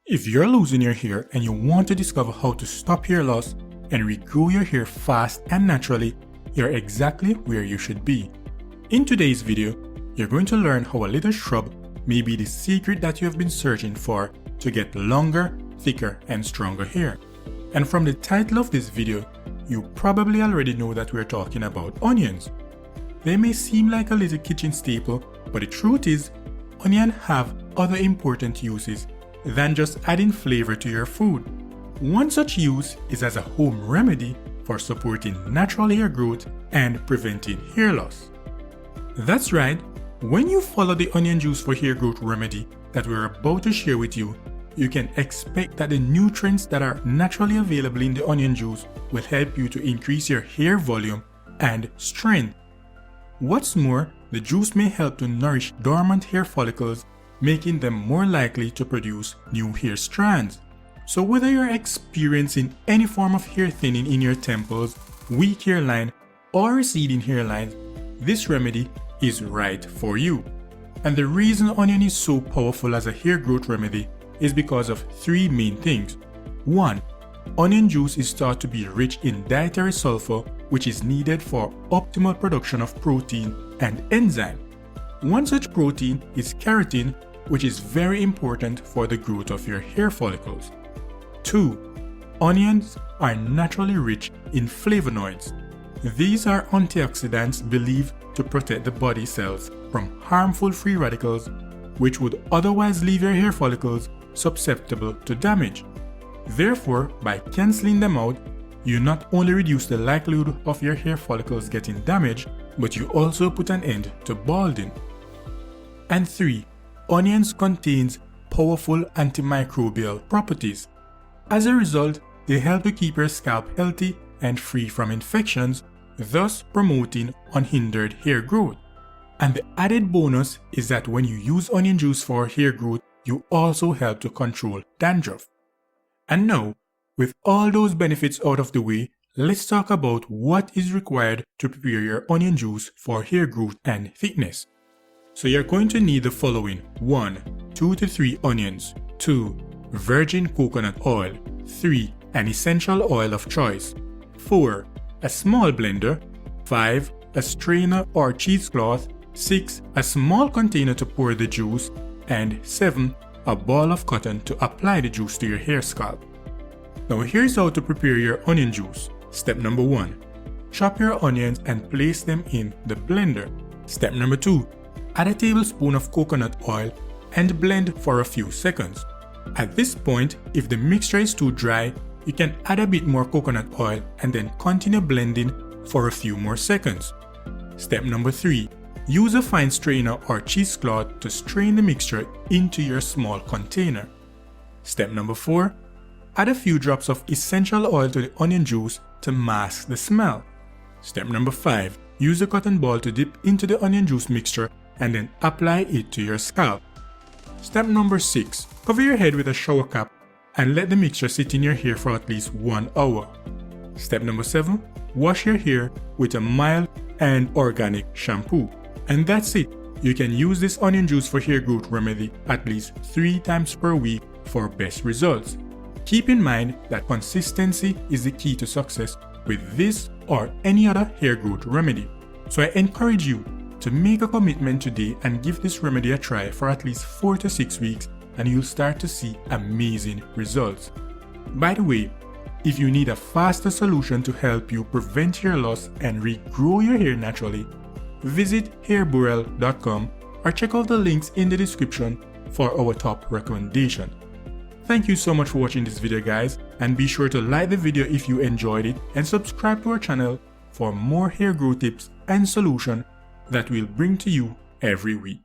If you're losing your hair and you want to discover how to stop hair loss and regrow your hair fast and naturally, you're exactly where you should be. In today's video, you're going to learn how a little shrub may be the secret that you have been searching for to get longer, thicker, and stronger hair. And from the title of this video, you probably already know that we're talking about onions. They may seem like a little kitchen staple, but the truth is, onions have other important uses than just adding flavor to your food. One such use is as a home remedy for supporting natural hair growth and preventing hair loss. That's right, when you follow the onion juice for hair growth remedy that we're about to share with you, you can expect that the nutrients that are naturally available in the onion juice will help you to increase your hair volume and strength. What's more, the juice may help to nourish dormant hair follicles, making them more likely to produce new hair strands. So whether you're experiencing any form of hair thinning in your temples, weak hairline, or receding hairline, this remedy is right for you. And the reason onion is so powerful as a hair growth remedy is because of three main things. 1. Onion juice is thought to be rich in dietary sulfur, which is needed for optimal production of protein and enzyme. One such protein is keratin, which is very important for the growth of your hair follicles. 2. Onions are naturally rich in flavonoids. These are antioxidants believed to protect the body cells from harmful free radicals, which would otherwise leave your hair follicles susceptible to damage. Therefore, by cancelling them out, you not only reduce the likelihood of your hair follicles getting damaged, but you also put an end to balding. And 3. Onions contains powerful antimicrobial properties. As a result, they help to keep your scalp healthy and free from infections, thus promoting unhindered hair growth. And the added bonus is that when you use onion juice for hair growth, you also help to control dandruff. And now, with all those benefits out of the way, let's talk about what is required to prepare your onion juice for hair growth and thickness. So you're going to need the following: 1. 2 to 3 onions. 2. Virgin coconut oil. 3. An essential oil of choice. 4. A small blender. 5. A strainer or cheesecloth. 6. A small container to pour the juice. And 7. A ball of cotton to apply the juice to your hair scalp. Now here's how to prepare your onion juice. Step number 1. Chop your onions and place them in the blender. Step number 2. Add a tablespoon of coconut oil and blend for a few seconds. At this point, if the mixture is too dry, you can add a bit more coconut oil and then continue blending for a few more seconds. Step number 3. Use a fine strainer or cheesecloth to strain the mixture into your small container. Step number 4. Add a few drops of essential oil to the onion juice to mask the smell. Step number 5. Use a cotton ball to dip into the onion juice mixture and then apply it to your scalp. Step number 6. Cover your head with a shower cap and let the mixture sit in your hair for at least 1 hour. Step number 7. Wash your hair with a mild and organic shampoo. And that's it. You can use this onion juice for hair growth remedy at least 3 times per week for best results. Keep in mind that consistency is the key to success with this or any other hair growth remedy. So I encourage you to make a commitment today and give this remedy a try for at least 4 to 6 weeks, and you'll start to see amazing results. By the way, if you need a faster solution to help you prevent hair loss and regrow your hair naturally, visit hairburrell.com or check out the links in the description for our top recommendation. Thank you so much for watching this video, guys, and be sure to like the video if you enjoyed it and subscribe to our channel for more hair growth tips and solutions that we'll bring to you every week.